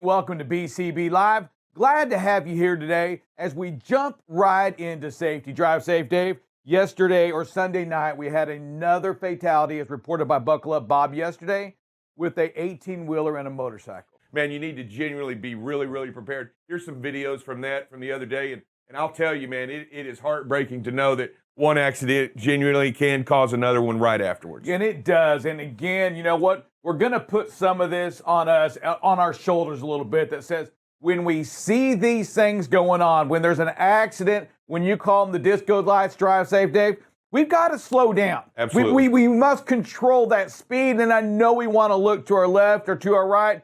Welcome to BCB Live. Glad to have you here today as we jump right into safety. Drive safe, Dave. Yesterday or Sunday night, we had another fatality as reported by Buckle Up Bob yesterday with a 18-wheeler and a motorcycle. Man, you need to genuinely be really prepared. Here's some videos from the other day, and I'll tell you, man, it is heartbreaking to know that one accident genuinely can cause another one right afterwards. And it does. And again, you know what? We're going to put some of this on us, on our shoulders a little bit that says, when we see these things going on, when there's an accident, when you call them the disco lights, drive safe, Dave, we've got to slow down. Absolutely. We must control that speed. And I know we want to look to our left or to our right,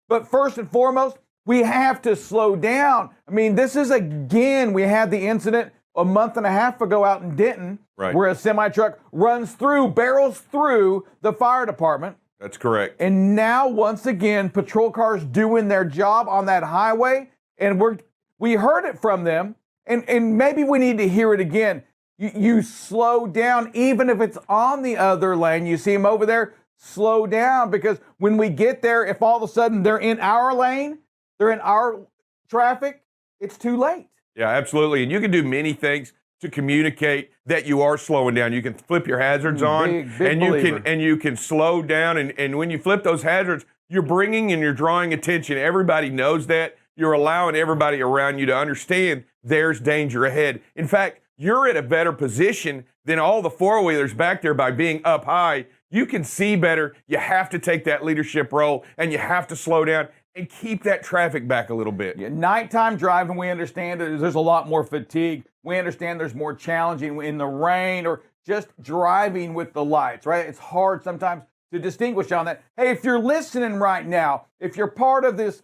but first and foremost, we have to slow down. I mean, this is, again, we had the incident a month and a half ago out in Denton, right, where a semi-truck barrels through the fire department. That's correct. And now, once again, patrol cars doing their job on that highway, and we heard it from them, and maybe we need to hear it again. You slow down, even if it's on the other lane. You see them over there, slow down, because when we get there, if all of a sudden they're in our lane, they're in our traffic, it's too late. Yeah, absolutely. And you can do many things to communicate that you are slowing down. You can flip your hazards on, and you can slow down. And when you flip those hazards, you're bringing and you're drawing attention. Everybody knows that. You're allowing everybody around you to understand there's danger ahead. In fact, you're at a better position than all the four-wheelers back there by being up high. You can see better. You have to take that leadership role, and you have to slow down and keep that traffic back a little bit. Yeah, nighttime driving, we understand that there's a lot more fatigue. We understand there's more challenging in the rain or just driving with the lights, right? It's hard sometimes to distinguish on that. Hey, if you're listening right now, if you're part of this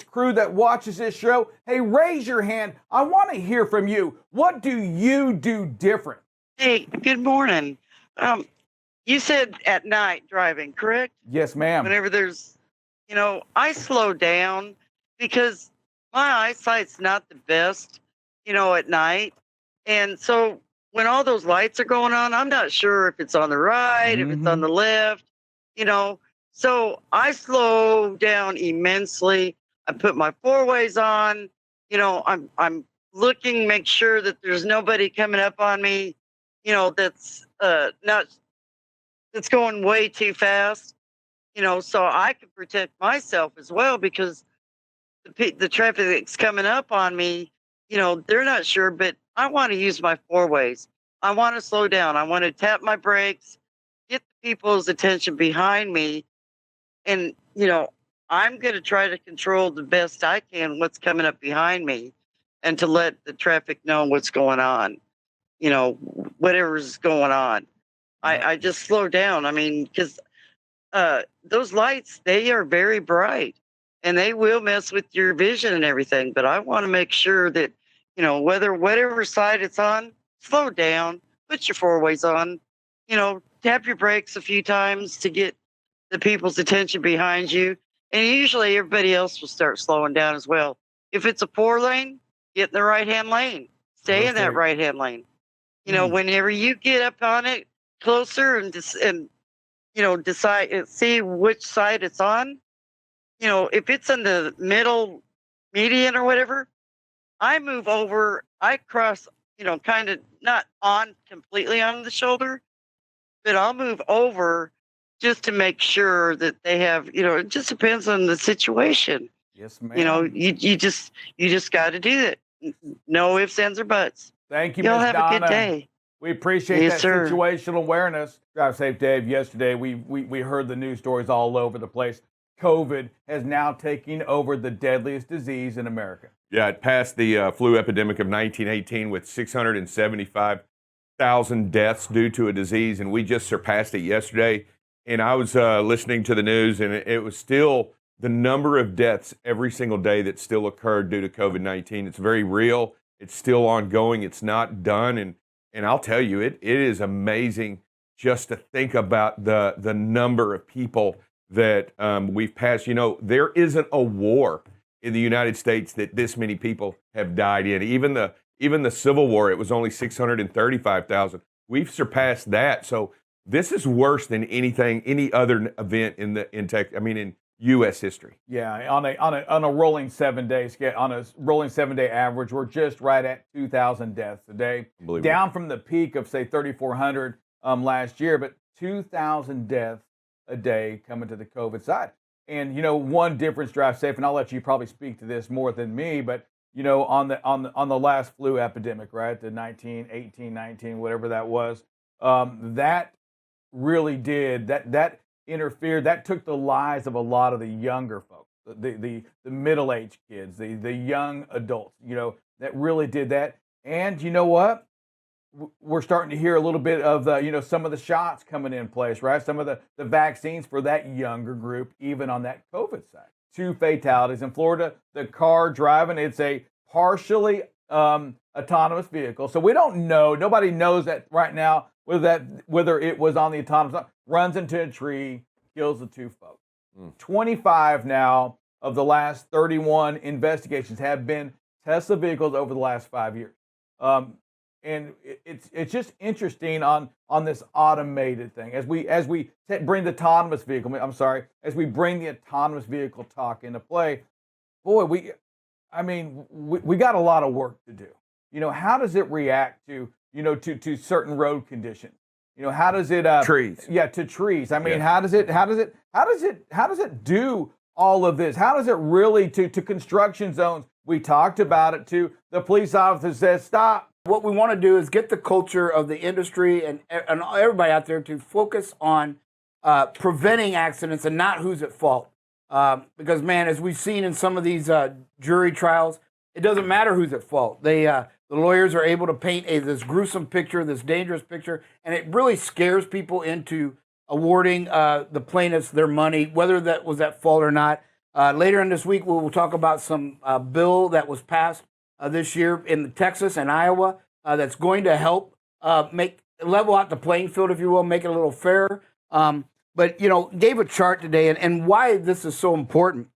crew that watches this show, hey, raise your hand. I want to hear from you. What do you do different? Hey, good morning. You said at night driving, correct? Yes, ma'am. Whenever I slow down because my eyesight's not the best, at night. And so when all those lights are going on, I'm not sure if it's on the right, if it's on the left, So I slow down immensely. I put my four ways on, I'm looking, make sure that there's nobody coming up on me, that's that's going way too fast. So I can protect myself as well, because the traffic that's coming up on me, they're not sure, but I want to use my four ways. I want to slow down. I want to tap my brakes, get the people's attention behind me. And, I'm going to try to control the best I can what's coming up behind me, and to let the traffic know what's going on, whatever's going on. I just slow down. I mean, because those lights, they are very bright, and they will mess with your vision and everything. But I want to make sure that, whatever side it's on, slow down, put your four ways on, tap your brakes a few times to get the people's attention behind you. And usually everybody else will start slowing down as well. If it's a four lane, get in the right-hand lane. Stay in that right-hand lane. Whenever you get up on it closer and decide, see which side it's on. If it's in the middle, median or whatever, I move over, I cross, kind of not on completely on the shoulder, but I'll move over just to make sure that they have, it just depends on the situation. Yes, ma'am. You just got to do it. No ifs, ands, or buts. Thank you, Y'all Miss have Donna. a good day. We appreciate Yes, that sir. situational awareness. Drive safe, Dave. Yesterday, we heard the news stories all over the place. COVID has now taken over the deadliest disease in America. Yeah, it passed the flu epidemic of 1918 with 675,000 deaths due to a disease, and we just surpassed it yesterday. And I was listening to the news, and it was still the number of deaths every single day that still occurred due to COVID-19. It's very real. It's still ongoing. It's not done. And I'll tell you, it is amazing just to think about the number of people that we've passed. There isn't a war in the United States that this many people have died in. Even the Civil War, it was only 635,000. We've surpassed that. So this is worse than any other event in U.S. history. Yeah, on a rolling 7 day scale, on a rolling 7 day average, we're just right at 2,000 deaths a day, Unbelievable. down from the peak of say 3,400 last year, but 2,000 deaths a day coming to the COVID side. And one difference, Drive Safe, and I'll let you probably speak to this more than me, but on the last flu epidemic, right, the 19, whatever that was, that really did that interfered. That took the lives of a lot of the younger folks, the middle-aged kids, the young adults. That really did that. And you know what? We're starting to hear a little bit of the some of the shots coming in place, right? Some of the vaccines for that younger group, even on that COVID side. 2 fatalities in Florida. The car driving, it's a partially autonomous vehicle, so we don't know. Nobody knows that right now whether it was on the autonomous. Runs into a tree, kills the 2 folks. 25 now of the last 31 investigations have been Tesla vehicles over the last 5 years. And it's just interesting on this automated thing as we bring the autonomous vehicle. As we bring the autonomous vehicle talk into play. Boy, we got a lot of work to do. How does it react to certain road conditions? How does it trees? Yeah, to trees. Yeah. How does it do all of this? How does it really to construction zones? We talked about it to the police officer says stop. What we want to do is get the culture of the industry and everybody out there to focus on preventing accidents and not who's at fault. Because, man, as we've seen in some of these jury trials, it doesn't matter who's at fault. The lawyers are able to paint this gruesome picture, this dangerous picture, and it really scares people into awarding the plaintiffs their money, whether that was at fault or not. Later in this week, we will talk about some bill that was passed this year in Texas and Iowa that's going to help level out the playing field, if you will, make it a little fairer. But, gave a chart today and why this is so important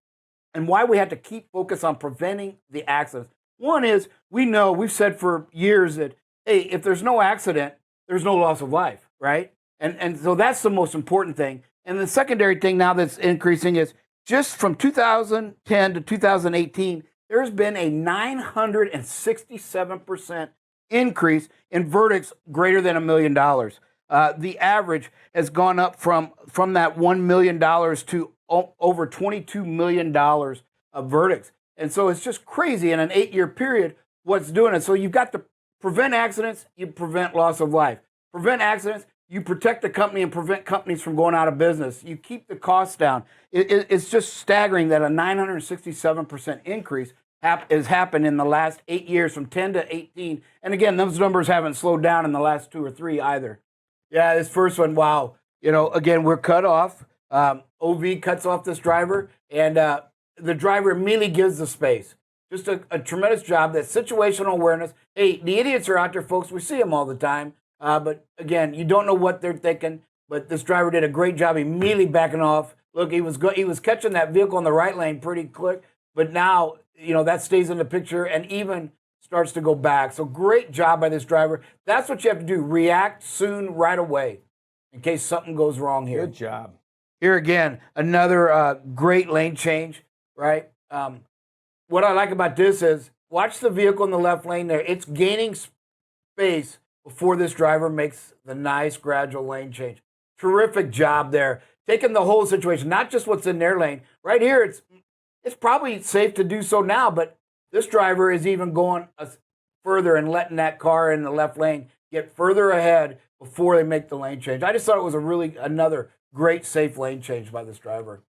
and why we have to keep focus on preventing the accidents. One is we've said for years that, hey, if there's no accident, there's no loss of life, right? And so that's the most important thing. And the secondary thing now that's increasing is just from 2010 to 2018, there's been a 967% increase in verdicts greater than $1 million. The average has gone up from that $1 million to over $22 million of verdicts. And so it's just crazy in an 8-year period what's doing it. So you've got to prevent accidents, you prevent loss of life. Prevent accidents, you protect the company and prevent companies from going out of business. You keep the costs down. It's just staggering that a 967% increase has happened in the last 8 years from 10 to 18. And again, those numbers haven't slowed down in the last 2 or 3 either. Yeah, this first one, wow. Again, we're cut off. OV cuts off this driver, and the driver immediately gives the space. Just a tremendous job. That situational awareness. Hey, the idiots are out there, folks. We see them all the time. But again, you don't know what they're thinking. But this driver did a great job immediately backing off. Look, he was catching that vehicle in the right lane pretty quick. But now, that stays in the picture and even starts to go back. So great job by this driver. That's what you have to do. React soon, right away, in case something goes wrong here. Good job. Here again, another great lane change, right? What I like about this is watch the vehicle in the left lane there. It's gaining space before this driver makes the nice gradual lane change. Terrific job there. Taking the whole situation, not just what's in their lane. Right here, it's probably safe to do so now, but this driver is even going further and letting that car in the left lane get further ahead before they make the lane change. I just thought it was another great safe lane change by this driver.